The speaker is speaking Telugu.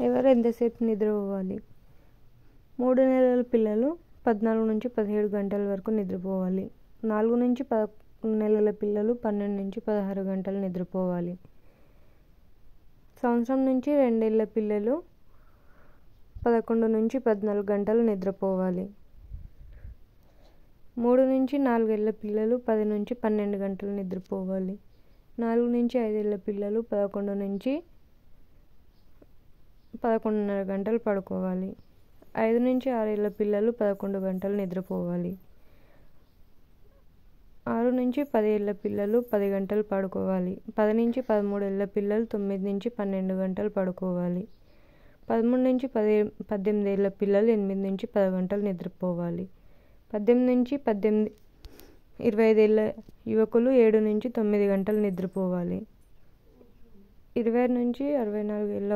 ఎవరు ఎంతసేపు నిద్రపోవాలి? 3 నెలల పిల్లలు 14 నుంచి 17 గంటల వరకు నిద్రపోవాలి. 4 నుంచి 11 నెలల పిల్లలు 12 నుంచి 16 గంటలు నిద్రపోవాలి. సంవత్సరం నుంచి 2 ఏళ్ల పిల్లలు 11 నుంచి 14 గంటలు నిద్రపోవాలి. 3 నుంచి 4 ఏళ్ల పిల్లలు 10 నుంచి 12 గంటలు నిద్రపోవాలి. 4 నుంచి 5 ఏళ్ల పిల్లలు 11 నుంచి 11:30 గంటలు పడుకోవాలి. 5 నుంచి 6 ఏళ్ల పిల్లలు 11 గంటలు నిద్రపోవాలి. 6 నుంచి 10 ఏళ్ల పిల్లలు 10 గంటలు పడుకోవాలి. 10 నుంచి 13 ఏళ్ల పిల్లలు 9 నుంచి 12 గంటలు పడుకోవాలి. 13 నుంచి 18 ఏళ్ల పిల్లలు 8 నుంచి 10 గంటలు నిద్రపోవాలి. 18 నుంచి 25 ఏళ్ల యువకులు 7 నుంచి 9 గంటలు నిద్రపోవాలి. 20 నుంచి 64 ఏళ్ల